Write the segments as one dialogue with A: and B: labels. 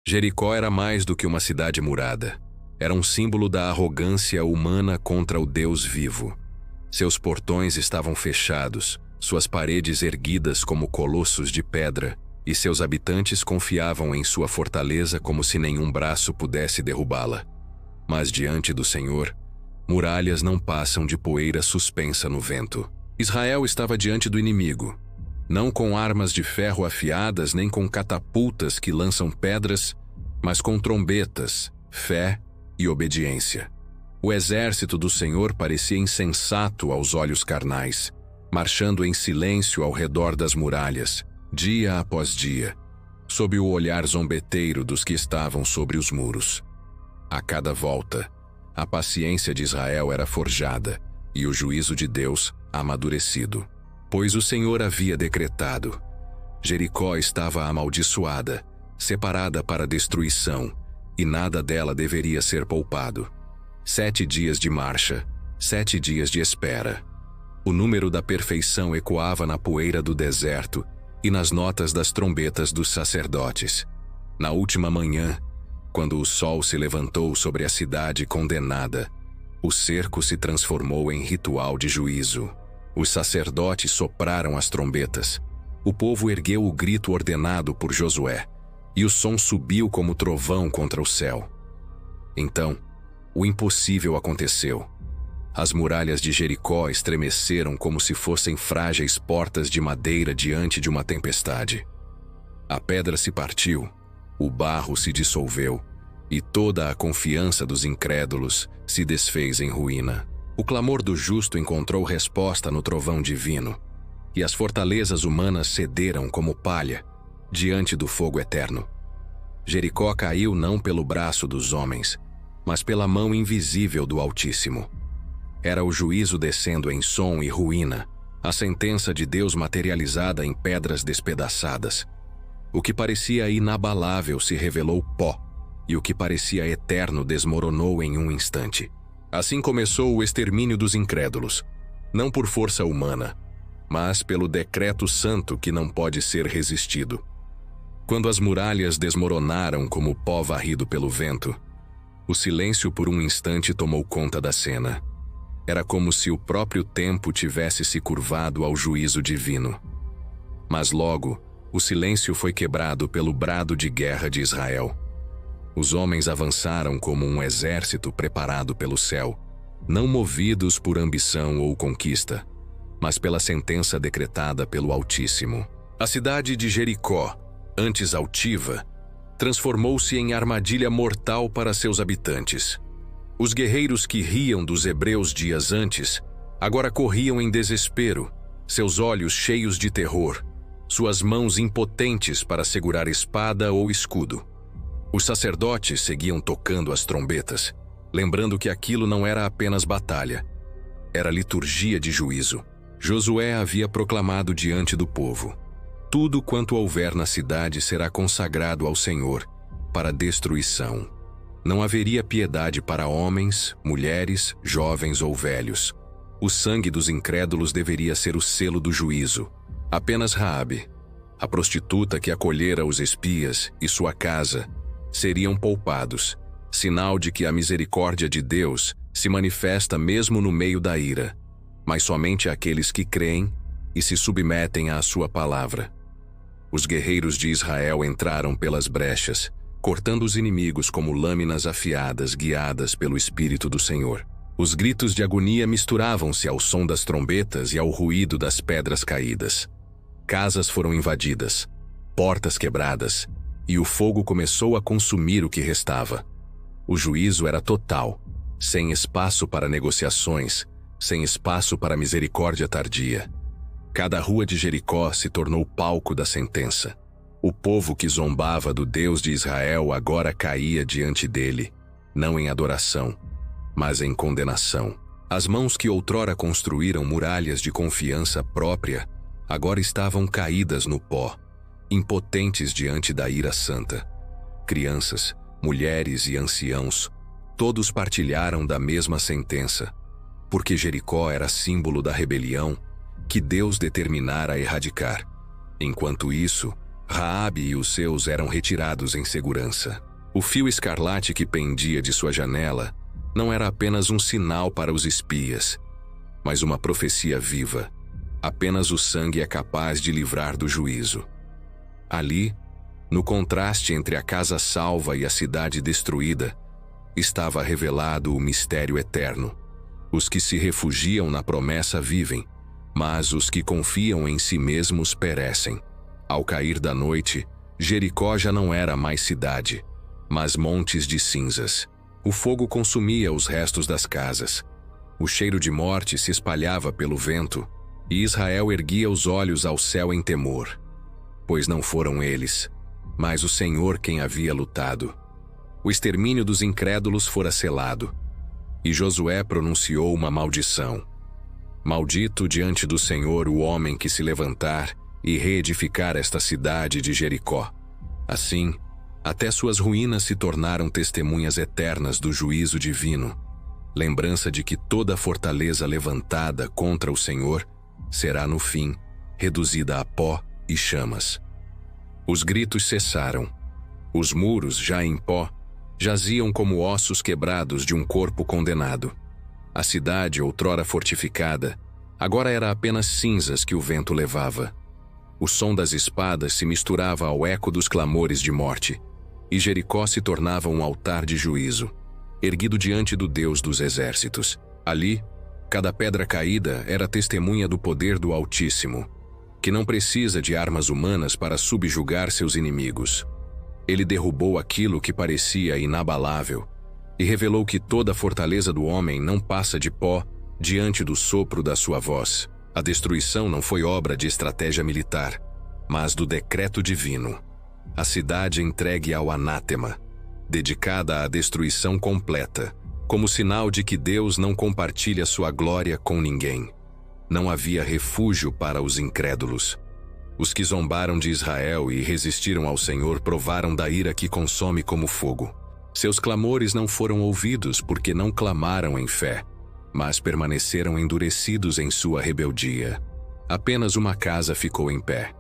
A: Jericó era mais do que uma cidade murada. Era um símbolo da arrogância humana contra o Deus vivo. Seus portões estavam fechados, suas paredes erguidas como colossos de pedra, e seus habitantes confiavam em sua fortaleza como se nenhum braço pudesse derrubá-la. Mas diante do Senhor, muralhas não passam de poeira suspensa no vento. Israel estava diante do inimigo, não com armas de ferro afiadas nem com catapultas que lançam pedras, mas com trombetas, fé e obediência. O exército do Senhor parecia insensato aos olhos carnais, marchando em silêncio ao redor das muralhas, dia após dia, sob o olhar zombeteiro dos que estavam sobre os muros. A cada volta, a paciência de Israel era forjada e o juízo de Deus amadurecido. Pois o Senhor havia decretado: Jericó estava amaldiçoada, separada para destruição, e nada dela deveria ser poupado. 7 dias de marcha, 7 dias de espera. O número da perfeição ecoava na poeira do deserto e nas notas das trombetas dos sacerdotes. Na última manhã, quando o sol se levantou sobre a cidade condenada, o cerco se transformou em ritual de juízo. Os sacerdotes sopraram as trombetas. O povo ergueu o grito ordenado por Josué, e o som subiu como trovão contra o céu. Então, o impossível aconteceu. As muralhas de Jericó estremeceram como se fossem frágeis portas de madeira diante de uma tempestade. A pedra se partiu, o barro se dissolveu, e toda a confiança dos incrédulos se desfez em ruína. O clamor do justo encontrou resposta no trovão divino, e as fortalezas humanas cederam como palha diante do fogo eterno. Jericó caiu não pelo braço dos homens, mas pela mão invisível do Altíssimo. Era o juízo descendo em som e ruína, a sentença de Deus materializada em pedras despedaçadas. O que parecia inabalável se revelou pó, e o que parecia eterno desmoronou em um instante. Assim começou o extermínio dos incrédulos, não por força humana, mas pelo decreto santo que não pode ser resistido. Quando as muralhas desmoronaram como pó varrido pelo vento, o silêncio por um instante tomou conta da cena. Era como se o próprio tempo tivesse se curvado ao juízo divino. Mas logo, o silêncio foi quebrado pelo brado de guerra de Israel. Os homens avançaram como um exército preparado pelo céu, não movidos por ambição ou conquista, mas pela sentença decretada pelo Altíssimo. A cidade de Jericó, antes altiva, transformou-se em armadilha mortal para seus habitantes. Os guerreiros que riam dos hebreus dias antes, agora corriam em desespero, seus olhos cheios de terror, suas mãos impotentes para segurar espada ou escudo. Os sacerdotes seguiam tocando as trombetas, lembrando que aquilo não era apenas batalha, era liturgia de juízo. Josué havia proclamado diante do povo: tudo quanto houver na cidade será consagrado ao Senhor, para destruição. Não haveria piedade para homens, mulheres, jovens ou velhos. O sangue dos incrédulos deveria ser o selo do juízo. Apenas Raabe, a prostituta que acolhera os espias, e sua casa seriam poupados, sinal de que a misericórdia de Deus se manifesta mesmo no meio da ira, mas somente àqueles que creem e se submetem à sua palavra. Os guerreiros de Israel entraram pelas brechas, cortando os inimigos como lâminas afiadas guiadas pelo Espírito do Senhor. Os gritos de agonia misturavam-se ao som das trombetas e ao ruído das pedras caídas. Casas foram invadidas, portas quebradas, e o fogo começou a consumir o que restava. O juízo era total, sem espaço para negociações, sem espaço para misericórdia tardia. Cada rua de Jericó se tornou palco da sentença. O povo que zombava do Deus de Israel agora caía diante dele, não em adoração, mas em condenação. As mãos que outrora construíram muralhas de confiança própria, agora estavam caídas no pó, impotentes diante da ira santa. Crianças, mulheres e anciãos, todos partilharam da mesma sentença, porque Jericó era símbolo da rebelião que Deus determinara erradicar. Enquanto isso, Raabe e os seus eram retirados em segurança. O fio escarlate que pendia de sua janela não era apenas um sinal para os espias, mas uma profecia viva. Apenas o sangue é capaz de livrar do juízo. Ali, no contraste entre a casa salva e a cidade destruída, estava revelado o mistério eterno. Os que se refugiam na promessa vivem, mas os que confiam em si mesmos perecem. Ao cair da noite, Jericó já não era mais cidade, mas montes de cinzas. O fogo consumia os restos das casas. O cheiro de morte se espalhava pelo vento, e Israel erguia os olhos ao céu em temor, pois não foram eles, mas o Senhor quem havia lutado. O extermínio dos incrédulos fora selado, e Josué pronunciou uma maldição. Maldito diante do Senhor o homem que se levantar e reedificar esta cidade de Jericó. Assim, até suas ruínas se tornaram testemunhas eternas do juízo divino, lembrança de que toda fortaleza levantada contra o Senhor será, no fim, reduzida a pó e chamas. Os gritos cessaram. Os muros, já em pó, jaziam como ossos quebrados de um corpo condenado. A cidade, outrora fortificada, agora era apenas cinzas que o vento levava. O som das espadas se misturava ao eco dos clamores de morte, e Jericó se tornava um altar de juízo, erguido diante do Deus dos exércitos. Ali, cada pedra caída era testemunha do poder do Altíssimo, que não precisa de armas humanas para subjugar seus inimigos. Ele derrubou aquilo que parecia inabalável e revelou que toda a fortaleza do homem não passa de pó diante do sopro da sua voz. A destruição não foi obra de estratégia militar, mas do decreto divino. A cidade entregue ao anátema, dedicada à destruição completa, como sinal de que Deus não compartilha sua glória com ninguém. Não havia refúgio para os incrédulos. Os que zombaram de Israel e resistiram ao Senhor provaram da ira que consome como fogo. Seus clamores não foram ouvidos porque não clamaram em fé, mas permaneceram endurecidos em sua rebeldia. Apenas uma casa ficou em pé,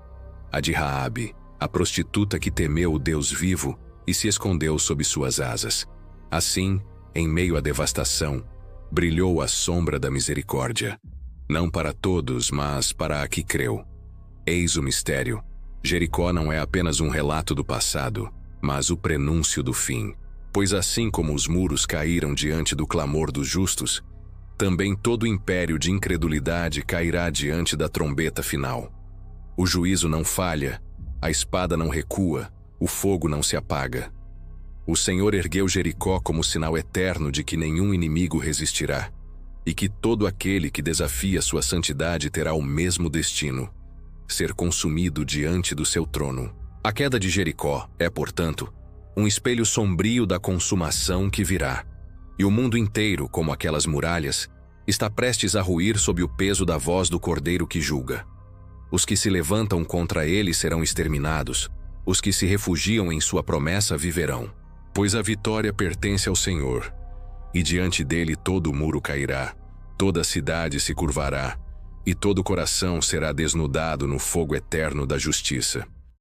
A: a de Raabe, a prostituta que temeu o Deus vivo e se escondeu sob suas asas. Assim, em meio à devastação, brilhou a sombra da misericórdia. Não para todos, mas para a que creu. Eis o mistério. Jericó não é apenas um relato do passado, mas o prenúncio do fim. Pois assim como os muros caíram diante do clamor dos justos, também todo o império de incredulidade cairá diante da trombeta final. O juízo não falha, a espada não recua, o fogo não se apaga. O Senhor ergueu Jericó como sinal eterno de que nenhum inimigo resistirá, e que todo aquele que desafia sua santidade terá o mesmo destino: ser consumido diante do seu trono. A queda de Jericó é, portanto, um espelho sombrio da consumação que virá. E o mundo inteiro, como aquelas muralhas, está prestes a ruir sob o peso da voz do Cordeiro que julga. Os que se levantam contra ele serão exterminados, os que se refugiam em sua promessa viverão. Pois a vitória pertence ao Senhor, e diante dele todo o muro cairá, toda a cidade se curvará, e todo o coração será desnudado no fogo eterno da justiça.